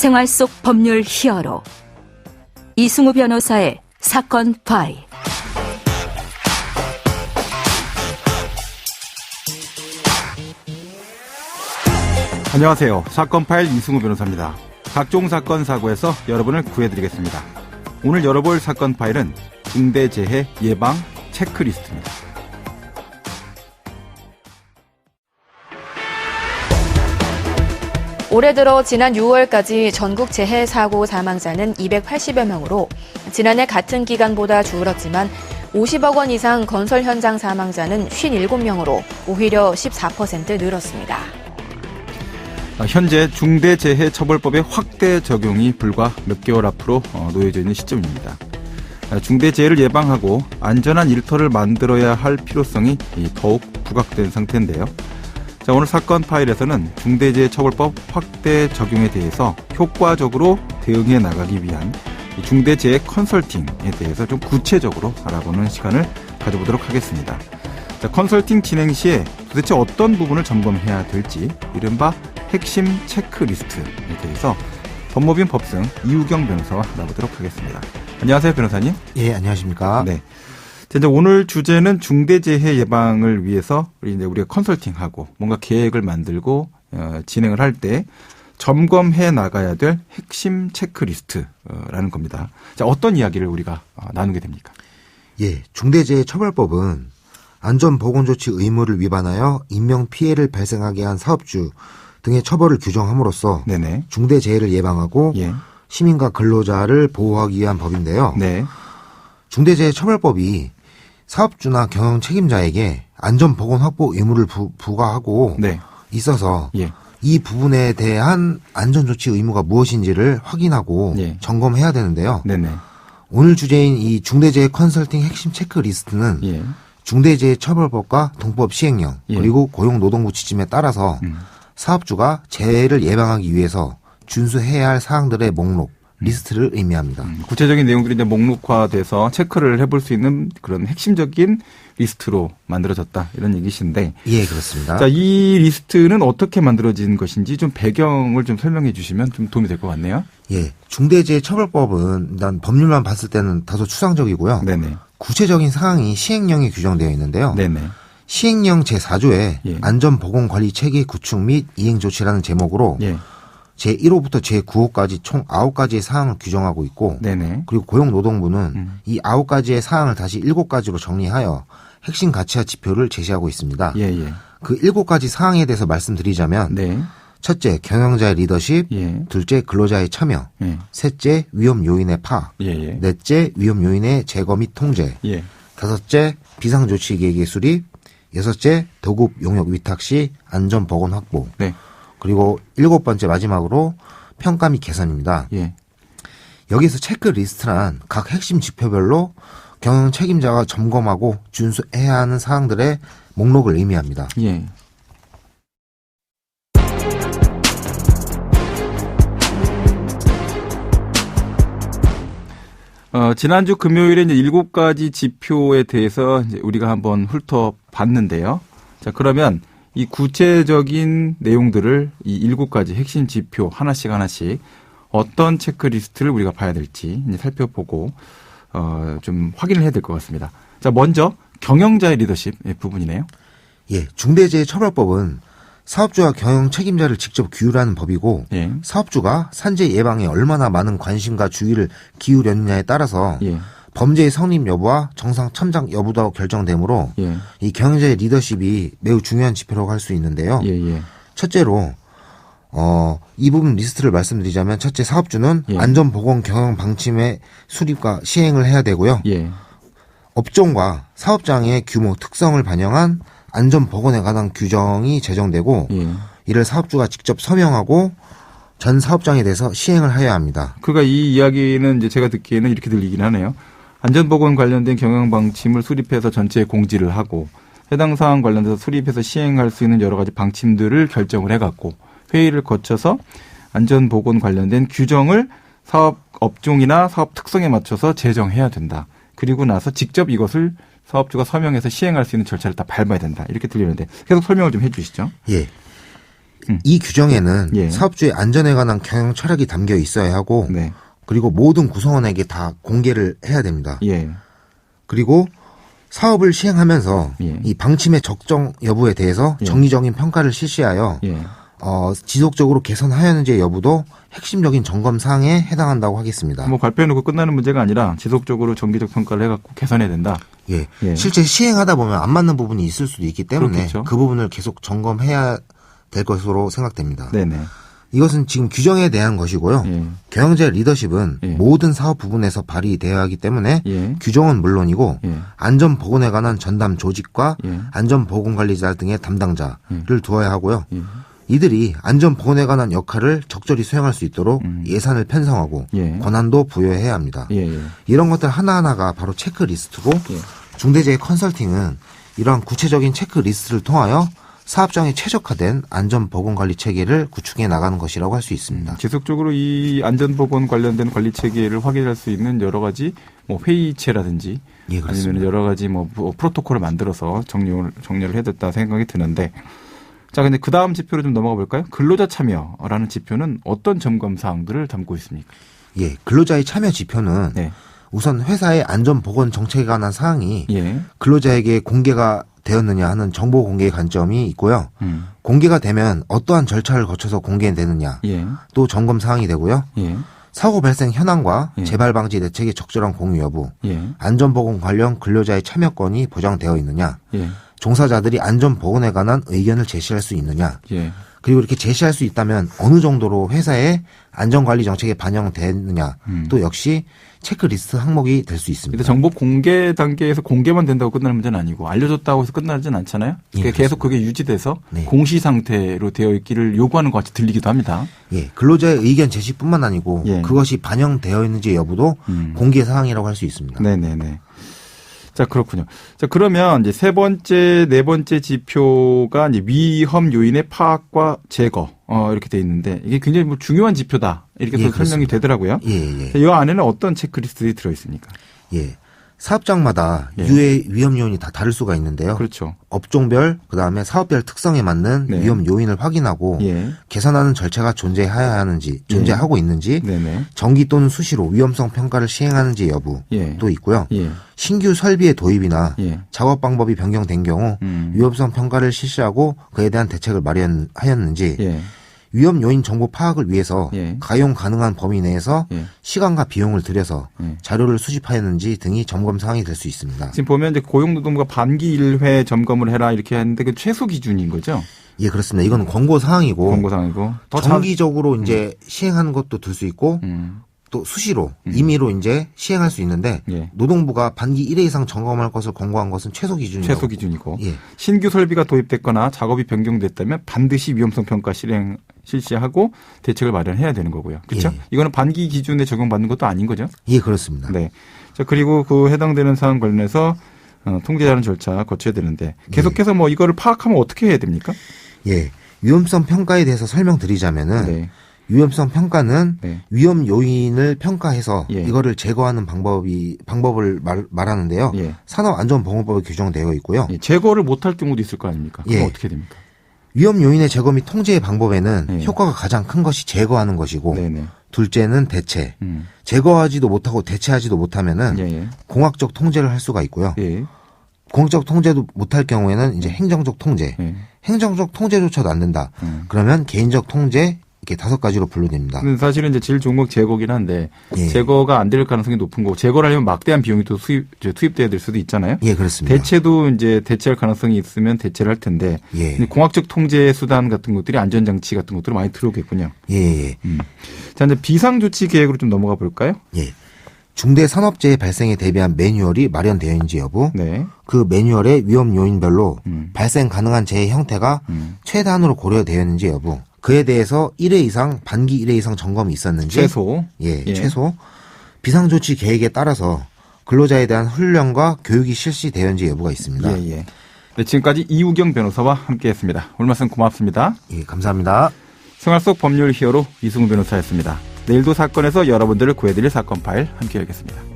생활 속 법률 히어로 이승우 변호사의 사건 파일. 안녕하세요. 사건 파일 이승우 변호사입니다. 각종 사건 사고에서 여러분을 구해드리겠습니다. 오늘 열어볼 사건 파일은 중대재해 예방 체크리스트입니다. 올해 들어 지난 6월까지 전국 재해 사고 사망자는 280여 명으로 지난해 같은 기간보다 줄었지만 50억 원 이상 건설 현장 사망자는 57명으로 오히려 14% 늘었습니다. 현재 중대재해처벌법의 확대 적용이 불과 몇 개월 앞으로 놓여져 있는 시점입니다. 중대재해를 예방하고 안전한 일터를 만들어야 할 필요성이 더욱 부각된 상태인데요. 자, 오늘 사건 파일에서는 중대재해처벌법 확대 적용에 대해서 효과적으로 대응해 나가기 위한 중대재해 컨설팅에 대해서 좀 구체적으로 알아보는 시간을 가져보도록 하겠습니다. 자, 컨설팅 진행 시에 도대체 어떤 부분을 점검해야 될지 이른바 핵심 체크리스트에 대해서 법무빈 법승 이우경 변호사와 알아보도록 하겠습니다. 안녕하세요, 변호사님. 예, 안녕하십니까. 네. 이제 오늘 주제는 중대재해 예방을 위해서 우리가 컨설팅하고 뭔가 계획을 만들고 진행을 할 때 점검해 나가야 될 핵심 체크리스트라는 겁니다. 자, 어떤 이야기를 우리가 나누게 됩니까? 예, 중대재해처벌법은 안전보건조치 의무를 위반하여 인명피해를 발생하게 한 사업주 등의 처벌을 규정함으로써 네네. 중대재해를 예방하고 예. 시민과 근로자를 보호하기 위한 법인데요. 네. 중대재해처벌법이 사업주나 경영 책임자에게 안전보건 확보 의무를 부과하고 네. 있어서 예. 이 부분에 대한 안전조치 의무가 무엇인지를 확인하고 예. 점검해야 되는데요. 네네. 오늘 주제인 이 중대재해 컨설팅 핵심 체크리스트는 예. 중대재해처벌법과 동법 시행령 예. 그리고 고용노동부 지침에 따라서 사업주가 재해를 예방하기 위해서 준수해야 할 사항들의 목록, 리스트를 의미합니다. 구체적인 내용들이 이제 목록화돼서 체크를 해볼 수 있는 그런 핵심적인 리스트로 만들어졌다 이런 얘기신데. 예, 그렇습니다. 자, 이 리스트는 어떻게 만들어진 것인지 좀 배경을 좀 설명해 주시면 좀 도움이 될 것 같네요. 예, 중대재해처벌법은 일단 법률만 봤을 때는 다소 추상적이고요. 네네. 구체적인 사항이 시행령에 규정되어 있는데요. 네네. 시행령 제4조에 예. 안전보건관리체계 구축 및 이행조치라는 제목으로 예. 제1호부터 제9호까지 총 9가지의 사항을 규정하고 있고 네네. 그리고 고용노동부는 이 9가지의 사항을 다시 7가지로 정리하여 핵심 가치와 지표를 제시하고 있습니다. 예예. 그 7가지 사항에 대해서 말씀드리자면 네. 첫째, 경영자의 리더십, 예. 둘째, 근로자의 참여, 예. 셋째, 위험 요인의 파악, 예예. 넷째, 위험 요인의 제거 및 통제, 예. 다섯째, 비상조치 계획의 수립, 여섯째, 도급 용역 위탁 시 안전보건 확보, 네. 그리고 7번째 마지막으로 평가 및 개선입니다. 예. 여기서 체크리스트란 각 핵심 지표별로 경영 책임자가 점검하고 준수해야 하는 사항들의 목록을 의미합니다. 예. 지난주 금요일에 이제 7가지 지표에 대해서 이제 우리가 한번 훑어봤는데요. 자, 그러면 이 구체적인 내용들을 이 7가지 핵심 지표 하나씩 어떤 체크리스트를 우리가 봐야 될지 이제 살펴보고 좀 확인을 해야 될 것 같습니다. 자, 먼저 경영자의 리더십 부분이네요. 예, 중대재해처벌법은 사업주와 경영 책임자를 직접 규율하는 법이고 예. 사업주가 산재 예방에 얼마나 많은 관심과 주의를 기울였느냐에 따라서 예. 범죄의 성립 여부와 정상 참작 여부도 결정되므로 예. 이 경영자의 리더십이 매우 중요한 지표라고 할 수 있는데요. 예예. 첫째로 이 부분 리스트를 말씀드리자면 첫째, 사업주는 예. 안전보건 경영 방침의 수립과 시행을 해야 되고요. 예. 업종과 사업장의 규모 특성을 반영한 안전보건에 관한 규정이 제정되고 예. 이를 사업주가 직접 서명하고 전 사업장에 대해서 시행을 해야 합니다. 그러니까 이 이야기는 이제 제가 듣기에는 이렇게 들리긴 하네요. 안전보건 관련된 경영 방침을 수립해서 전체에 공지를 하고 해당 사항 관련돼서 수립해서 시행할 수 있는 여러 가지 방침들을 결정을 해갖고 회의를 거쳐서 안전보건 관련된 규정을 사업 업종이나 사업 특성에 맞춰서 제정해야 된다. 그리고 나서 직접 이것을 사업주가 서명해서 시행할 수 있는 절차를 다 밟아야 된다. 이렇게 들리는데 계속 설명을 좀 해 주시죠. 예. 이 규정에는 사업주의 안전에 관한 경영 철학이 담겨 있어야 하고 그리고 모든 구성원에게 다 공개를 해야 됩니다. 그리고 사업을 시행하면서 이 방침의 적정 여부에 대해서 정기적인 평가를 실시하여 지속적으로 개선하였는지 여부도 핵심적인 점검 사항에 해당한다고 하겠습니다. 뭐 발표해놓고 끝나는 문제가 아니라 지속적으로 정기적 평가를 해갖고 개선해야 된다. 실제 시행하다 보면 안 맞는 부분이 있을 수도 있기 때문에 그렇겠죠. 그 부분을 계속 점검해야 될 것으로 생각됩니다. 네네. 이것은 지금 규정에 대한 것이고요. 경영자 리더십은 모든 사업 부분에서 발휘되어야 하기 때문에 규정은 물론이고 안전보건에 관한 전담 조직과 안전보건관리자 등의 담당자를 두어야 하고요. 이들이 안전보건에 관한 역할을 적절히 수행할 수 있도록 예산을 편성하고 권한도 부여해야 합니다. 이런 것들 하나하나가 바로 체크리스트고 중대재해 컨설팅은 이러한 구체적인 체크리스트를 통하여 사업장에 최적화된 안전보건관리 체계를 구축해 나가는 것이라고 할 수 있습니다. 지속적으로 이 안전보건 관련된 관리 체계를 확인할 수 있는 여러 가지 뭐 회의체라든지 아니면 여러 가지 뭐 프로토콜을 만들어서 정렬을 해뒀다 생각이 드는데 자, 근데 그 다음 지표로 좀 넘어가 볼까요? 근로자 참여라는 지표는 어떤 점검 사항들을 담고 있습니까? 근로자의 참여 지표는 우선 회사의 안전보건 정책에 관한 사항이 근로자에게 공개가 되었느냐 하는 정보 공개의 관점이 있고요. 공개가 되면 어떠한 절차를 거쳐서 공개되느냐 또 점검 사항이 되고요. 사고 발생 현황과 재발 방지 대책의 적절한 공유 여부, 안전보건 관련 근로자의 참여권이 보장되어 있느냐, 종사자들이 안전보건에 관한 의견을 제시할 수 있느냐, 그리고 이렇게 제시할 수 있다면 어느 정도로 회사의 안전관리 정책에 반영되느냐 또 역시 체크리스트 항목이 될 수 있습니다. 정보 공개 단계에서 공개만 된다고 끝나는 문제는 아니고 알려줬다고 해서 끝나진 않잖아요. 계속 그게 유지돼서 공시 상태로 되어 있기를 요구하는 것 같이 들리기도 합니다. 근로자의 의견 제시뿐만 아니고 그것이 반영되어 있는지 여부도 공개 사항이라고 할 수 있습니다. 네네네. 자, 그렇군요. 자, 그러면 이제 세 번째, 네 번째 지표가 이제 위험 요인의 파악과 제거, 이렇게 돼 있는데 이게 굉장히 뭐 중요한 지표다. 이렇게 설명이 되더라고요. 이 안에는 어떤 체크리스트들이 들어있습니까? 사업장마다 유해 위험 요인이 다 다를 수가 있는데요. 그렇죠. 업종별, 그다음에 사업별 특성에 맞는 위험 요인을 확인하고 개선하는 절차가 존재하고 있는지, 정기 또는 수시로 위험성 평가를 시행하는지 여부도 있고요. 신규 설비의 도입이나 작업 방법이 변경된 경우 위험성 평가를 실시하고 그에 대한 대책을 마련하였는지, 위험 요인 정보 파악을 위해서 가용 가능한 범위 내에서 시간과 비용을 들여서 자료를 수집하였는지 등이 점검 사항이 될 수 있습니다. 지금 보면 이제 고용노동부가 반기 1회 점검을 해라 이렇게 했는데 그 최소 기준인 거죠? 그렇습니다. 이건 권고 사항이고 더 정기적으로 이제 시행하는 것도 들 수 있고 또 수시로 임의로 이제 시행할 수 있는데 노동부가 반기 1회 이상 점검할 것을 권고한 것은 최소 기준이고 신규 설비가 도입됐거나 작업이 변경됐다면 반드시 위험성 평가 실시하고 대책을 마련해야 되는 거고요. 그렇죠? 이거는 반기 기준에 적용받는 것도 아닌 거죠? 그렇습니다. 네. 자, 그리고 그 해당되는 사항 관련해서 통제하는 절차 거쳐야 되는데 계속해서 뭐 이거를 파악하면 어떻게 해야 됩니까? 위험성 평가에 대해서 설명드리자면은 위험성 평가는 위험 요인을 평가해서 이거를 제거하는 방법을 말하는데요. 산업안전보건법에 규정되어 있고요. 제거를 못할 경우도 있을 거 아닙니까? 그럼 어떻게 됩니까? 위험 요인의 제거 및 통제의 방법에는 효과가 가장 큰 것이 제거하는 것이고 둘째는 대체. 제거하지도 못하고 대체하지도 못하면은 공학적 통제를 할 수가 있고요. 공학적 통제도 못할 경우에는 이제 행정적 통제. 행정적 통제조차도 안 된다. 그러면 개인적 통제 이렇게 5가지로 분류됩니다. 사실은 이제 제일 좋은 건 제거긴 한데 제거가 안 될 가능성이 높은 거고 제거를 하려면 막대한 비용이 또 투입돼야 될 수도 있잖아요. 그렇습니다. 대체도 이제 대체할 가능성이 있으면 대체를 할 텐데 공학적 통제 수단 같은 것들이 안전장치 같은 것들이 많이 들어오겠군요. 자, 이제 비상조치 계획으로 좀 넘어가 볼까요? 중대산업재해 발생에 대비한 매뉴얼이 마련되어 있는지 여부, 그 매뉴얼의 위험 요인별로 발생 가능한 재해 형태가 최대한으로 고려되어 있는지 여부, 그에 대해서 1회 이상, 반기 1회 이상 점검이 있었는지. 최소. 최소. 비상조치 계획에 따라서 근로자에 대한 훈련과 교육이 실시되었는지 여부가 있습니다. 네, 지금까지 이우경 변호사와 함께했습니다. 오늘 말씀 고맙습니다. 감사합니다. 생활 속 법률 히어로 이승우 변호사였습니다. 내일도 사건에서 여러분들을 구해드릴 사건 파일 함께 열겠습니다.